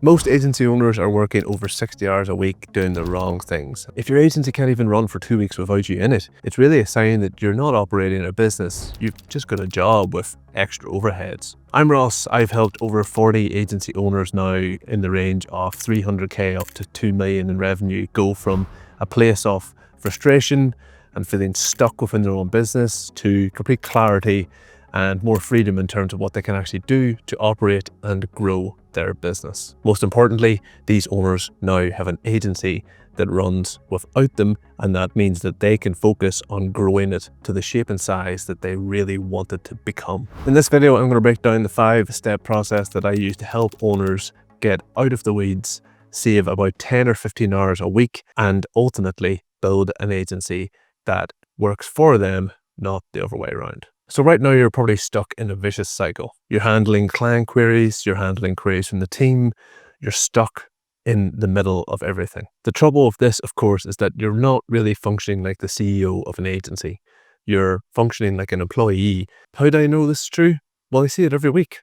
Most agency owners are working over 60 hours a week doing the wrong things. If your agency can't even run for 2 weeks without you in it, it's really a sign that you're not operating a business. You've just got a job with extra overheads. I'm Ross. I've helped over 40 agency owners now in the range of 300k up to 2 million in revenue go from a place of frustration and feeling stuck within their own business to complete clarity and more freedom in terms of what they can actually do to operate and grow their business. Most importantly, these owners now have an agency that runs without them, and that means that they can focus on growing it to the shape and size that they really want it to become. In this video, I'm going to break down the 5-step process that I use to help owners get out of the weeds, save about 10 or 15 hours a week, and ultimately build an agency that works for them, not the other way around. So right now you're probably stuck in a vicious cycle. You're handling client queries, you're handling queries from the team, you're stuck in the middle of everything. The trouble with this, of course, is that you're not really functioning like the CEO of an agency. You're functioning like an employee. How do I know this is true? Well, I see it every week.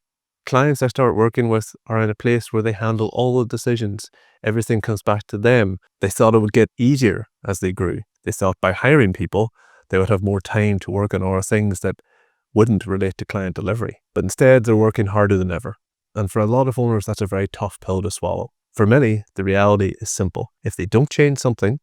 Clients I start working with are in a place where they handle all the decisions. Everything comes back to them. They thought it would get easier as they grew. They thought by hiring people, they would have more time to work on other things that wouldn't relate to client delivery. But instead, they're working harder than ever. And for a lot of owners, that's a very tough pill to swallow. For many, the reality is simple. If they don't change something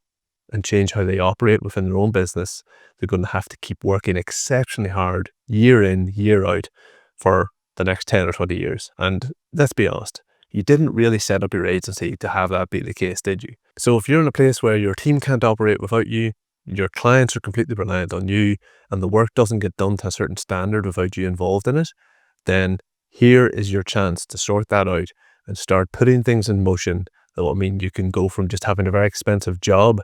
and change how they operate within their own business, they're going to have to keep working exceptionally hard year in, year out for the next 10 or 20 years. And let's be honest, you didn't really set up your agency to have that be the case, did you? So if you're in a place where your team can't operate without you, your clients are completely reliant on you, and the work doesn't get done to a certain standard without you involved in it, then here is your chance to sort that out and start putting things in motion that will mean you can go from just having a very expensive job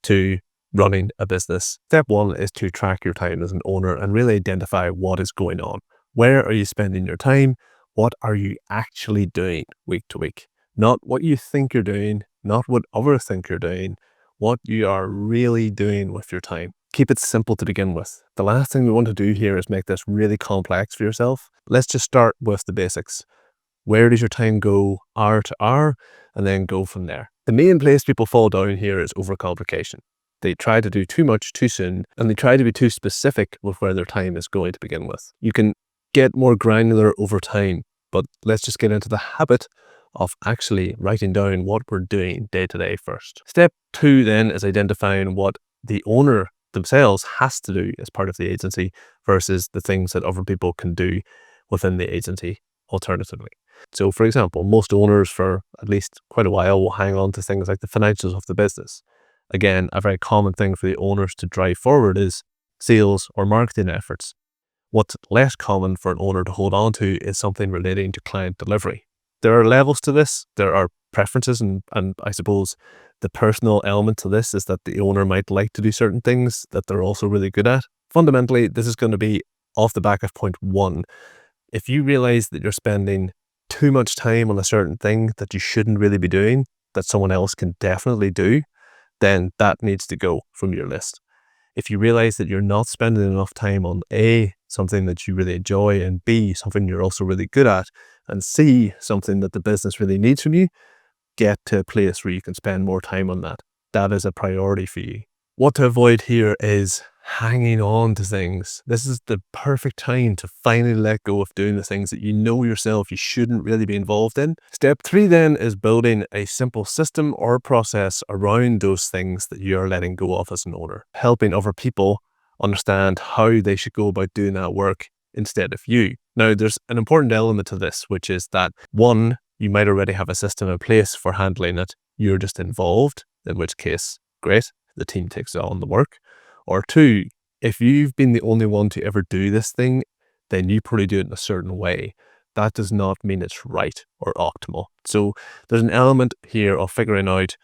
to running a business. Step one is to track your time as an owner and really identify what is going on. Where are you spending your time? What are you actually doing week to week? Not what you think you're doing, not what others think you're doing, what you are really doing with your time. Keep it simple to begin with. The last thing we want to do here is make this really complex for yourself. Let's just start with the basics. Where does your time go hour to hour, and then go from there? The main place people fall down here is overcomplication. They try to do too much too soon, and they try to be too specific with where their time is going to begin with. You can get more granular over time, but let's just get into the habit of actually writing down what we're doing day to day first. Step two then is identifying what the owner themselves has to do as part of the agency versus the things that other people can do within the agency alternatively. So for example, most owners for at least quite a while will hang on to things like the financials of the business. Again, a very common thing for the owners to drive forward is sales or marketing efforts. What's less common for an owner to hold on to is something relating to client delivery. There are levels to this. There are preferences, and I suppose the personal element to this is that the owner might like to do certain things that they're also really good at. Fundamentally, this is going to be off the back of point one. If you realize that you're spending too much time on a certain thing that you shouldn't really be doing, that someone else can definitely do, then that needs to go from your list. If you realize that you're not spending enough time on A, something that you really enjoy, and B, something you're also really good at, and C, something that the business really needs from you, get to a place where you can spend more time on that. That is a priority for you. What to avoid here is hanging on to things. This is the perfect time to finally let go of doing the things that you know yourself you shouldn't really be involved in. Step three then is building a simple system or process around those things that you are letting go of as an owner, helping other people understand how they should go about doing that work instead of you. Now, there's an important element to this, which is that one, you might already have a system in place for handling it. You're just involved, in which case, great, the team takes on the work. Or two, if you've been the only one to ever do this thing, then you probably do it in a certain way. That does not mean it's right or optimal. So there's an element here of figuring out,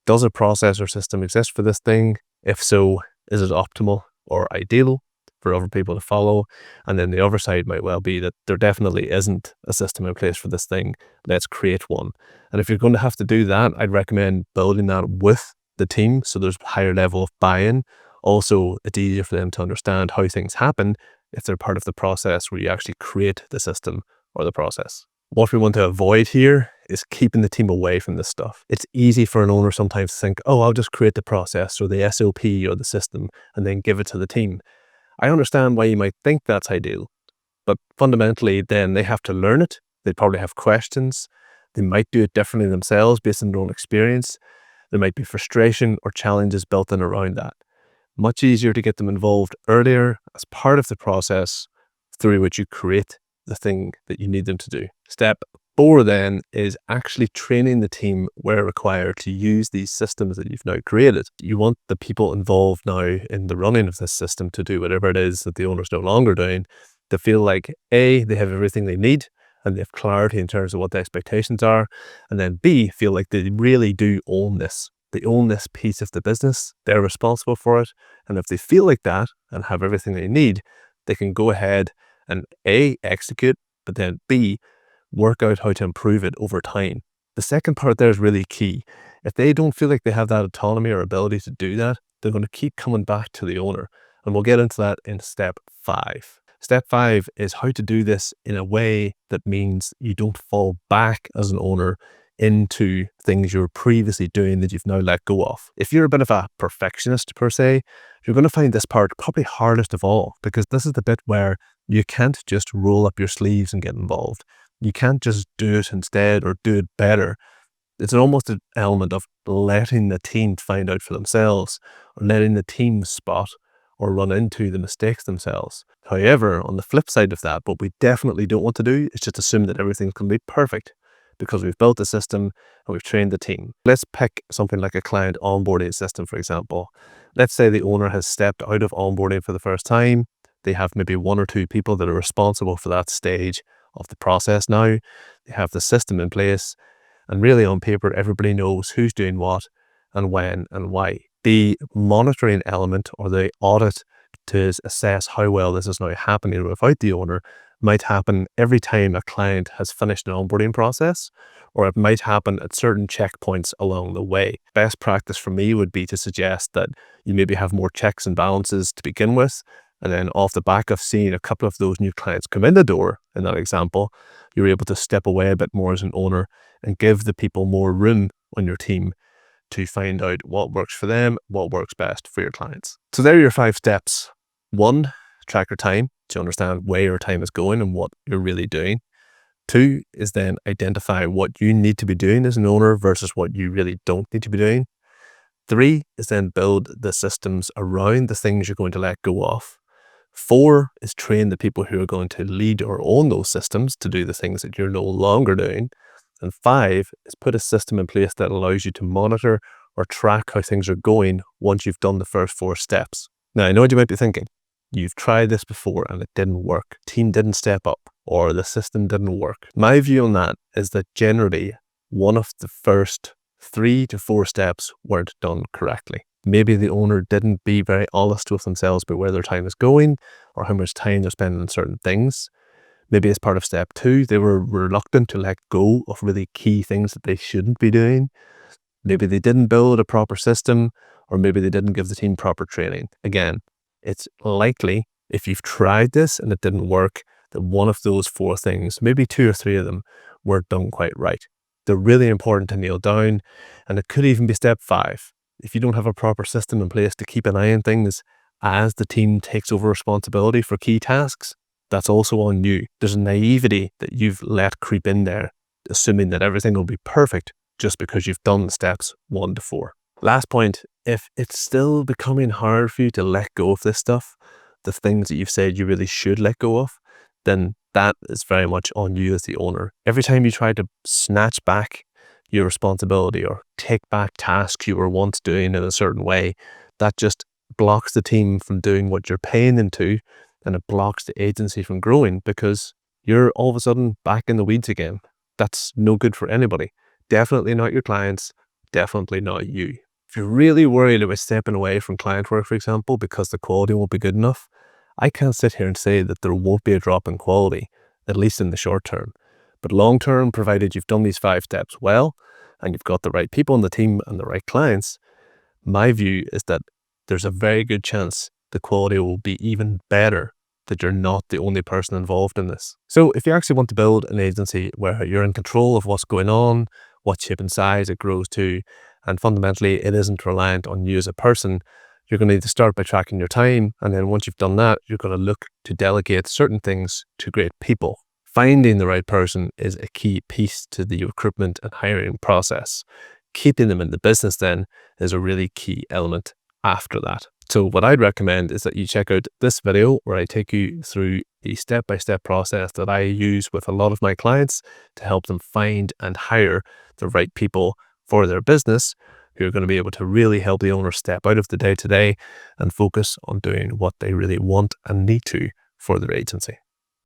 does a process or system exist for this thing? If so, is it optimal or ideal for other people to follow? And then the other side might well be that there definitely isn't a system in place for this thing. Let's create one. And if you're going to have to do that, I'd recommend building that with the team so there's a higher level of buy-in. Also, it's easier for them to understand how things happen if they're part of the process where you actually create the system or the process. What we want to avoid here is keeping the team away from this stuff. It's easy for an owner sometimes to think, oh, I'll just create the process or the SOP or the system and then give it to the team. I understand why you might think that's ideal, but fundamentally then they have to learn it. They probably have questions. They might do it differently themselves based on their own experience. There might be frustration or challenges built in around that. Much easier to get them involved earlier as part of the process through which you create the thing that you need them to do. Step 4 then is actually training the team where required to use these systems that you've now created. You want the people involved now in the running of this system to do whatever it is that the owner's no longer doing, to feel like A, they have everything they need and they have clarity in terms of what the expectations are, and then B, feel like they really do own this. They own this piece of the business, they're responsible for it, and if they feel like that and have everything they need, they can go ahead and A, execute, but then B, work out how to improve it over time. The second part there is really key. If they don't feel like they have that autonomy or ability to do that, they're going to keep coming back to the owner. And we'll get into that in step 5. Step 5 is how to do this in a way that means you don't fall back as an owner into things you were previously doing that you've now let go of. If you're a bit of a perfectionist per se, you're going to find this part probably hardest of all, because this is the bit where you can't just roll up your sleeves and get involved. You can't just do it instead or do it better. It's almost an element of letting the team find out for themselves, or letting the team spot or run into the mistakes themselves. However, on the flip side of that, what we definitely don't want to do is just assume that everything's going to be perfect because we've built a system and we've trained the team. Let's pick something like a client onboarding system, for example. Let's say the owner has stepped out of onboarding for the first time. They have maybe 1 or 2 people that are responsible for that stage of the process now. They have the system in place, and really on paper, everybody knows who's doing what and when and why. The monitoring element or the audit to assess how well this is now happening without the owner might happen every time a client has finished an onboarding process, or it might happen at certain checkpoints along the way. Best practice for me would be to suggest that you maybe have more checks and balances to begin with, and then off the back of seeing a couple of those new clients come in the door, in that example, you're able to step away a bit more as an owner and give the people more room on your team to find out what works for them, what works best for your clients. So there are your 5 steps. 1, track your time to understand where your time is going and what you're really doing. 2 is then identify what you need to be doing as an owner versus what you really don't need to be doing. 3 is then build the systems around the things you're going to let go of. 4 is train the people who are going to lead or own those systems to do the things that you're no longer doing. And 5 is put a system in place that allows you to monitor or track how things are going once you've done the first 4 steps. Now, I know what you might be thinking. You've tried this before and it didn't work. Team didn't step up or the system didn't work. My view on that is that generally one of the first 3 to 4 steps weren't done correctly. Maybe the owner didn't be very honest with themselves about where their time is going or how much time they're spending on certain things. Maybe as part of step 2, they were reluctant to let go of really key things that they shouldn't be doing. Maybe they didn't build a proper system, or maybe they didn't give the team proper training. Again, it's likely if you've tried this and it didn't work, that one of those 4 things, maybe 2 or 3 of them, weren't done quite right. They're really important to nail down, and it could even be step 5. If you don't have a proper system in place to keep an eye on things as the team takes over responsibility for key tasks, that's also on you. There's a naivety that you've let creep in there, assuming that everything will be perfect just because you've done steps 1 to 4. Last point, if it's still becoming hard for you to let go of this stuff, the things that you've said you really should let go of, then that is very much on you as the owner. Every time you try to snatch back your responsibility or take back tasks you were once doing in a certain way, that just blocks the team from doing what you're paying them to, and it blocks the agency from growing because you're all of a sudden back in the weeds again. That's no good for anybody. Definitely not your clients, definitely not you. If you're really worried about stepping away from client work, for example, because the quality won't be good enough, I can't sit here and say that there won't be a drop in quality, at least in the short term. But long term, provided you've done these 5 steps well, and you've got the right people on the team and the right clients, my view is that there's a very good chance the quality will be even better that you're not the only person involved in this. So if you actually want to build an agency where you're in control of what's going on, what shape and size it grows to, and fundamentally it isn't reliant on you as a person, you're going to need to start by tracking your time. And then once you've done that, you're going to look to delegate certain things to great people. Finding the right person is a key piece to the recruitment and hiring process. Keeping them in the business then is a really key element after that. So what I'd recommend is that you check out this video where I take you through a step-by-step process that I use with a lot of my clients to help them find and hire the right people for their business, who are going to be able to really help the owner step out of the day-to-day and focus on doing what they really want and need to for their agency.